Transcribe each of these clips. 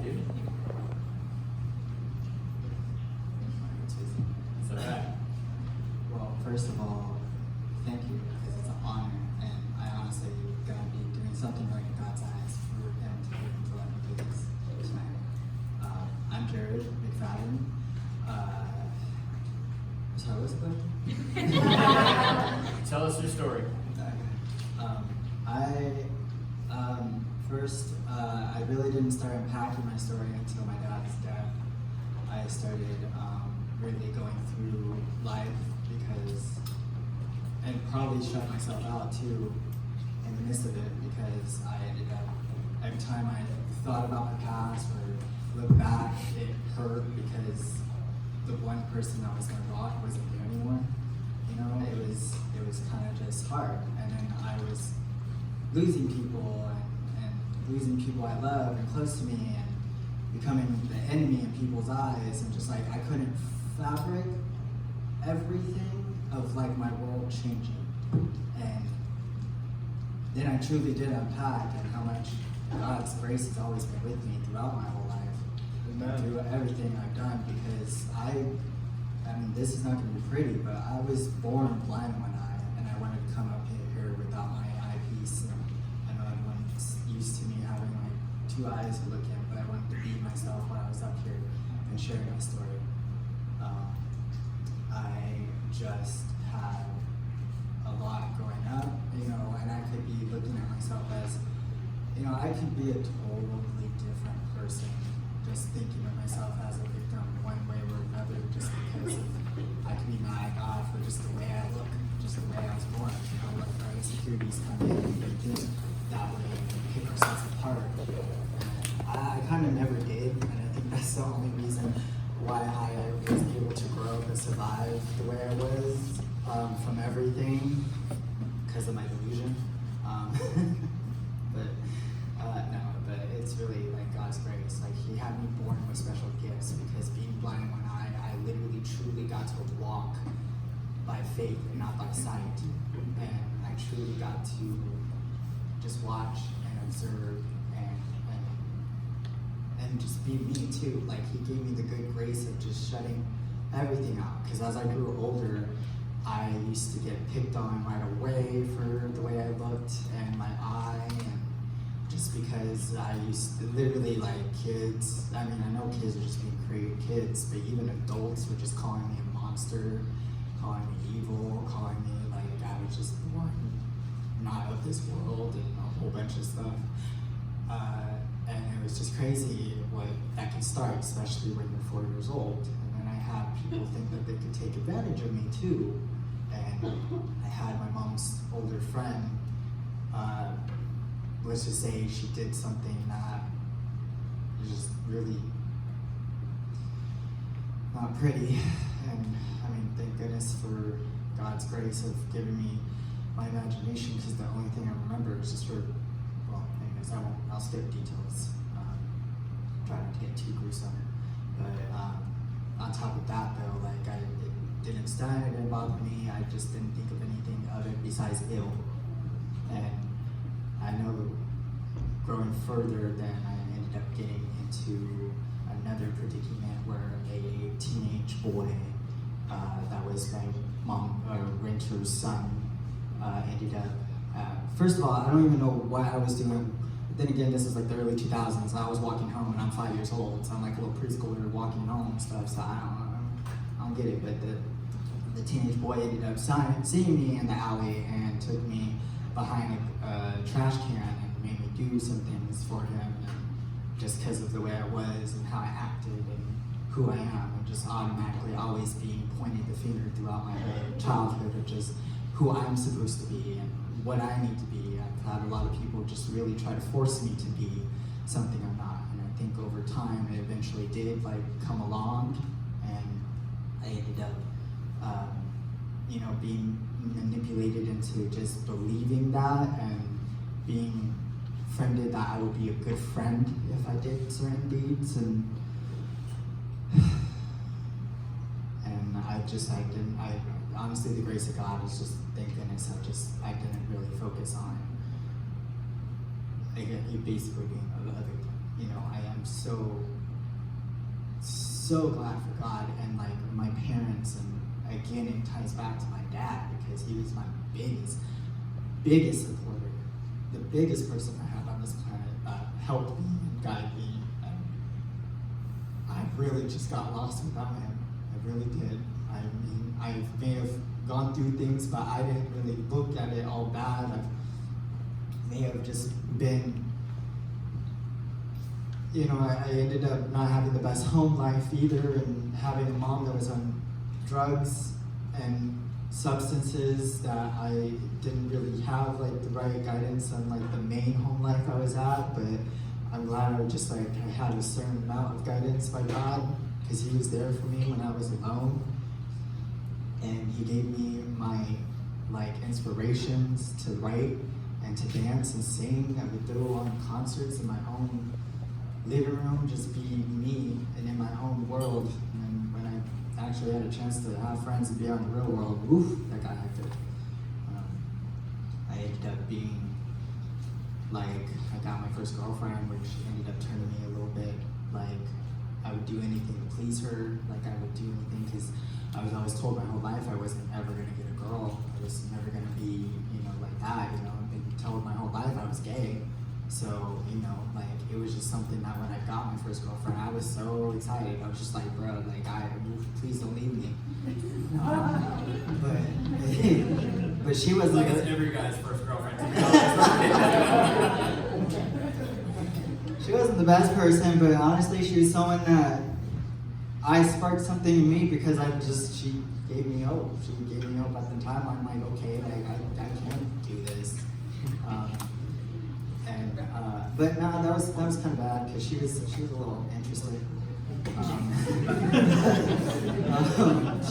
dude. It's all right. Well, first of all, thank you, because it's an honor, and I honestly gonna be doing something right in God's eyes for him to let me do this tonight. I'm Jared McFadden. Sorry, what's the question? Tell us your story. I really didn't start unpacking my story until my dad's death. I started really going through life and probably shut myself out too in the midst of it, because I ended up, every time I thought about my past or looked back, it hurt because the one person I was going to rock wasn't there anymore. You know, it was kind of just hard. And then I was losing people and losing people I love and close to me, and becoming the enemy in people's eyes, and just like I couldn't fabric everything of like my world changing. And then I truly did unpack, and how much God's grace has always been with me throughout my whole life. Amen. Through everything I've done, because I mean, this is not going to be pretty, but I was born blind in one eye, and I wanted to come up here without my eyepiece. And I know everyone's used to me having like two eyes to look in, but I wanted to be myself when I was up here and sharing my story. I just had a lot growing up, you know, and I could be looking at myself as, you know, I could be a totally different person, just thinking of myself as a victim one way or another, just because I could be mad at God for just the way I look, just the way I was born. You know, like our insecurities come in and they think that way and pick ourselves apart. And I kind of never did, and I think that's the only reason why I was able to grow and survive the way I was, from everything, because of my delusion. But it's really like God's grace. Like, He had me born with special gifts, because being blind in one eye, I literally truly got to walk by faith and not by sight. And I truly got to just watch and observe and just be me too. Like, He gave me the good grace of just shutting everything out. Because as I grew older, I used to get picked on right away for the way I looked and my eye, and just because I used to literally, like, kids, I mean, I know kids are just being great kids, but even adults were just calling me a monster, calling me evil, calling me like I was just born not of this world, and a whole bunch of stuff. And it was just crazy what that can start, especially when you're 4 years old. And then I had people think that they could take advantage of me too. And I had my mom's older friend, let's just say she did something that was just really not pretty. And I mean, thank goodness for God's grace of giving me my imagination, because the only thing I remember is just her. Well, anyways, I'll skip details. Try not to get too gruesome. But on top of that, though, like, it didn't stun, it didn't bother me. I just didn't think of anything of it besides ill. And I know growing further, then I ended up getting into another predicament where a teenage boy, that was my mom, renter's son, ended up, first of all, I don't even know what I was doing. Then again, this is like the early 2000s. I was walking home and I'm 5 years old, so I'm like a little preschooler walking home and stuff, so I don't get it. But the teenage boy ended up seeing me in the alley and took me behind a trash can and made me do some things for him, and just because of the way I was and how I acted and who I am, and just automatically always being pointed the finger throughout my whole childhood of just who I'm supposed to be and what I need to be. I've had a lot of people just really try to force me to be something I'm not, and I think over time it eventually did like come along, and I ended up being manipulated into just believing that, and being friended that I would be a good friend if I did certain deeds, and I honestly, the grace of God is just, thank goodness, I didn't really focus on, again, you basically being a victim. You know, I am so glad for God and like my parents, and again it ties back to my dad because he was my biggest supporter, the biggest person I have on this planet that helped me and guided me. And I really just got lost without him. I really did. I mean, I may have gone through things, but I didn't really look at it all bad. I may have just been, I ended up not having the best home life either, and having a mom that was on drugs and substances that I didn't really have like the right guidance on like the main home life I was at. But I'm glad I had a certain amount of guidance by God, because he was there for me when I was alone. And he gave me my like inspirations to write and to dance and sing. I would go on concerts in my own living room, just be me and in my own world. And when I actually had a chance to have friends and be out in the real world, woof, that got hectic. I ended up being like, I got my first girlfriend, which ended up turning me a little bit like I would do anything to please her. Like I would do anything because I was always told my whole life I wasn't ever gonna get a girl. I was never gonna be, like that. I've been told my whole life I was gay. So, like it was just something that when I got my first girlfriend, I was so excited. I was just like, bro, like please don't leave me. But she was like it's every guy's first girlfriend. She wasn't the best person, but honestly, she was someone that I sparked something in me because she gave me hope. She gave me hope at the time. I'm like, okay, like I can do this. But no, that was kind of bad because she was a little interested.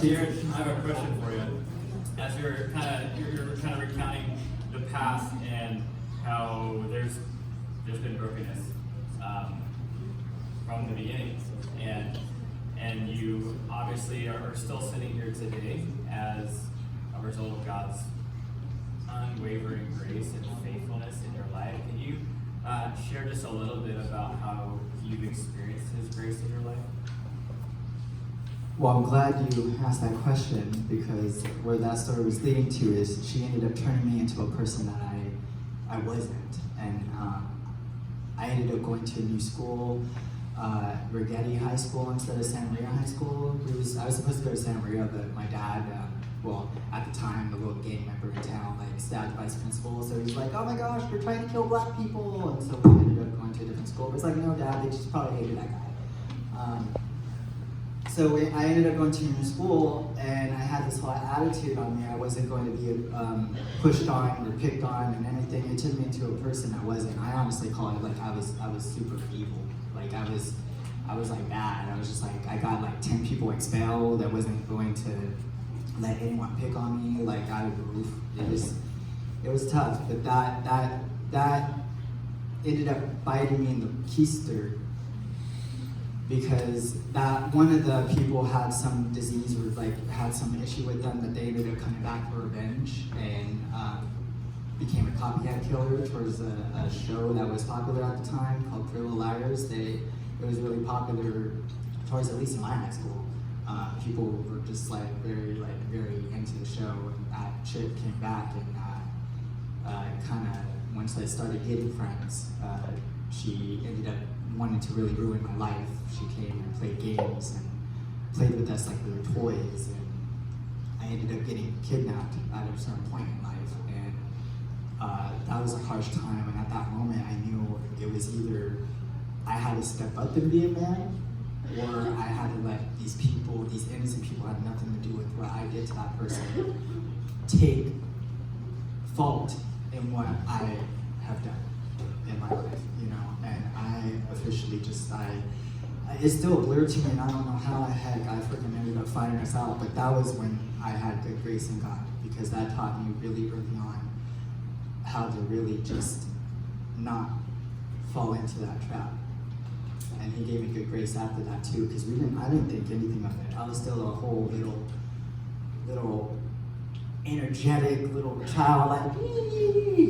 Jared, I have a question for you. As you're kind of recounting the past and how there's been brokenness from the beginning, and you obviously are still sitting here today as a result of God's unwavering grace and faithfulness in your life. Can you share just a little bit about how you've experienced His grace in your life? Well, I'm glad you asked that question, because where that story was leading to is she ended up turning me into a person that I wasn't. And I ended up going to a new school, Rigetti High School instead of Santa Maria High School. I was supposed to go to Santa Maria, but my dad, at the time, the little gang member in town, like stabbed the vice principal. So he's like, oh my gosh, we're trying to kill black people. And so we ended up going to a different school. But it's like, no, Dad, they just probably hated that guy. So I ended up going to a new school, and I had this whole attitude on me. I wasn't going to be pushed on or picked on and anything. It turned me into a person I wasn't. I honestly call it like I was super evil. Like I was like bad. I was just like, I got like 10 people expelled. I wasn't going to let anyone pick on me. Like it was tough. But that ended up biting me in the keister, because that one of the people had some disease or like had some issue with them that they ended up coming back for revenge, and became a copycat killer towards a show that was popular at the time called Pretty Little Liars. It was really popular towards, at least in my high school. People were just very into the show, and that chick came back, and kind of once I started getting friends, she ended up wanting to really ruin my life. She came and played games and played with us like we were toys, and I ended up getting kidnapped at a certain point in life, and that was a harsh time. And at that moment, I knew it was either I had to step up and be a man, or I had to let these innocent people had nothing to do with what I did to that person, take fault in what I have done in my life, and I officially it's still a blur to me, and I don't know how the heck I freaking ended up finding us out, but that was when I had good grace in God, because that taught me really early on how to really just not fall into that trap. And He gave me good grace after that too, because I didn't think anything of it. I was still a whole little energetic little child,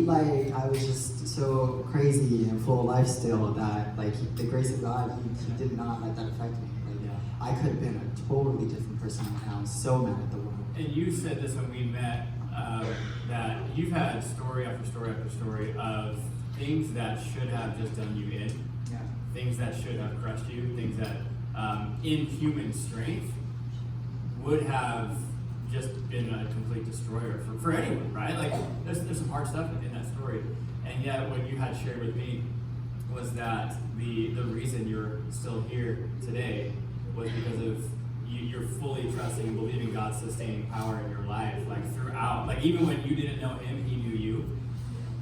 like I was just so crazy and full of life still that like the grace of God, he did not let that affect me. Like I could have been a totally different person, and I was so mad at the world. And you said this when we met, that you've had story after story after story of things that should have just done you in, things that should have crushed you, things that in human strength would have just been a complete destroyer for anyone, right? Like there's some hard stuff in that story, and yet what you had shared with me was that the reason you're still here today was because of you're fully trusting and believing God's sustaining power in your life, like throughout, like even when you didn't know Him, He knew you,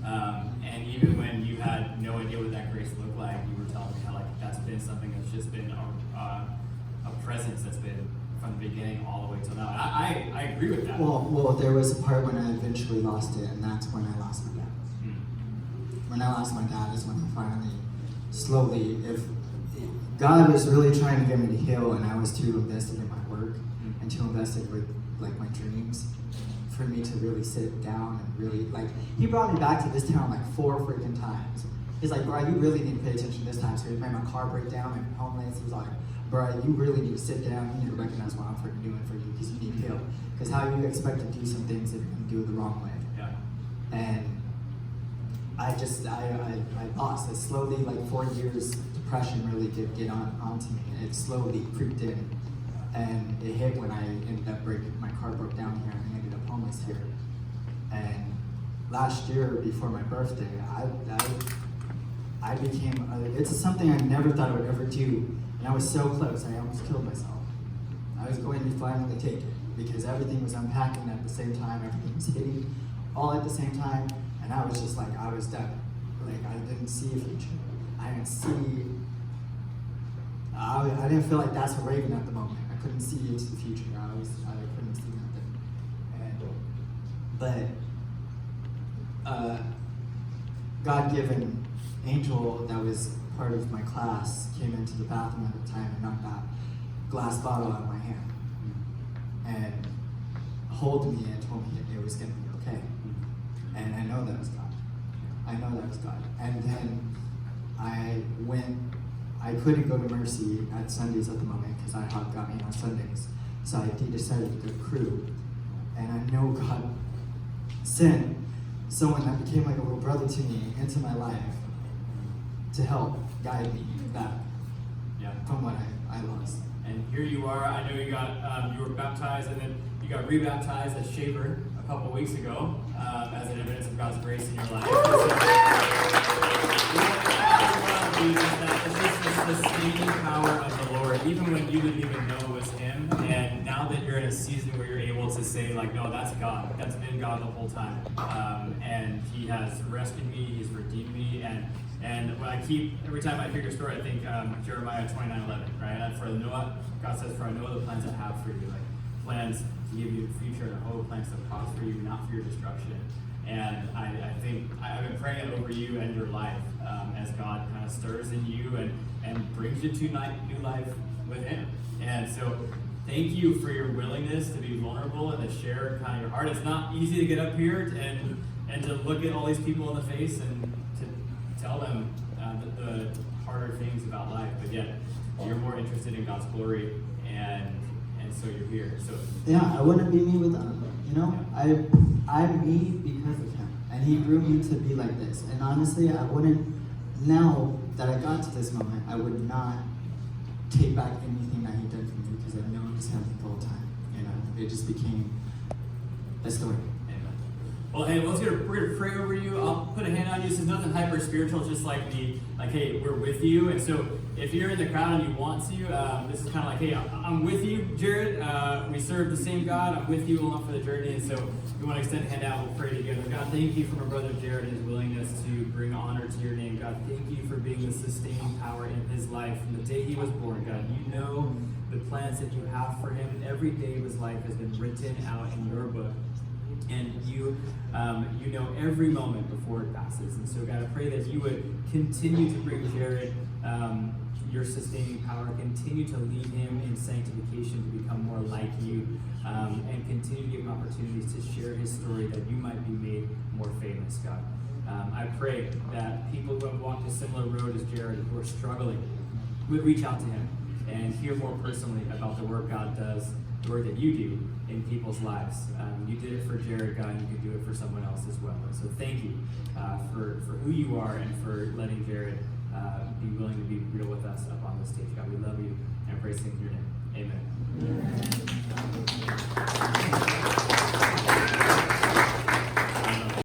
and even when you had no idea what that grace looked like, you were telling me how like that's been something that's just been a presence that's been from the beginning all the way till now. And I agree with that. Well, there was a part when I eventually lost it, and that's when I lost my dad. When I lost my dad is when I finally, slowly, if God was really trying to get me to heal, and I was too invested in my work and too invested with like my dreams for me to really sit down and really like. He brought me back to this town like 4 freaking times. He's like, bro, you really need to pay attention this time. So he made my car break down and homeless. He was like, bro, you really need to sit down. You need to recognize what I'm freaking doing for you because you need help. Because how you expect to do some things if you do it the wrong way? Yeah. And I lost it slowly. Like 4 years, depression really did get onto me, and it slowly creeped in. And it hit when I ended up my car broke down here, and I ended up homeless here. And last year, before my birthday, I became. It's something I never thought I would ever do, and I was so close. I almost killed myself. I was going to finally take it because everything was unpacking at the same time. Everything was hitting all at the same time. And I was just like, I was done. Like, I didn't see a future. I didn't feel like that's a Raven at the moment. I couldn't see into the future. I couldn't see nothing. But God-given angel that was part of my class came into the bathroom at the time and knocked that glass bottle out of my hand and held me and told me it was going to be okay. And I know that was God. And then I couldn't go to Mercy at Sundays at the moment because IHOP got me on Sundays. So I decided to go crew. And I know God sent someone that became like a little brother to me into my life to help guide me back from what I lost. And here you are. I know you were baptized and then you got rebaptized as Shaver a couple weeks ago as an evidence of God's grace in your life. It's just the sustaining power of the Lord, even when you didn't even know it was Him. And now that you're in a season where you're able to say, like, no, that's God. That's been God the whole time. And He has rescued me. He's redeemed me. And when every time I hear your story, I think Jeremiah 29:11, right? For Noah, God says, "For I know the plans I have for you, like plans to give you a future and a hope, plans to prosper you, not for your destruction." And I think I've been praying it over you and your life as God kind of stirs in you and brings you to new life with Him. And so thank you for your willingness to be vulnerable and to share kind of your heart. It's not easy to get up here and to look at all these people in the face and to tell them the harder things about life, but yet you're more interested in God's glory, and so you're here. So yeah, I wouldn't be me without Him. You know, I'm me because of Him, and He grew me to be like this. And honestly, I wouldn't. Now that I got to this moment, I would not take back anything that He did for me because I know it was Him the whole time. You know, it just became a story. Well, hey, we're gonna pray over you. I'll put a hand on you. This is nothing hyper spiritual, just like hey, we're with you. And so, if you're in the crowd and you want to, this is kind of like, hey, I'm with you, Jared. We serve the same God. I'm with you along for the journey. And so, if you want to extend a hand out, we'll pray together. God, thank you for my brother Jared and his willingness to bring honor to your name. God, thank you for being the sustaining power in his life from the day he was born. God, you know the plans that you have for him. Every day of his life has been written out in your book. And you know every moment before it passes. And so, God, I pray that you would continue to bring Jared your sustaining power. Continue to lead him in sanctification to become more like you, and continue to give him opportunities to share his story that you might be made more famous, God. I pray that people who have walked a similar road as Jared, who are struggling, would reach out to him and hear more personally about the work God does, the work that you do in people's lives. You did it for Jared, God, and you can do it for someone else as well. And so thank you for who you are and for letting Jared be willing to be real with us up on this stage. God, we love you and praise in your name. Amen.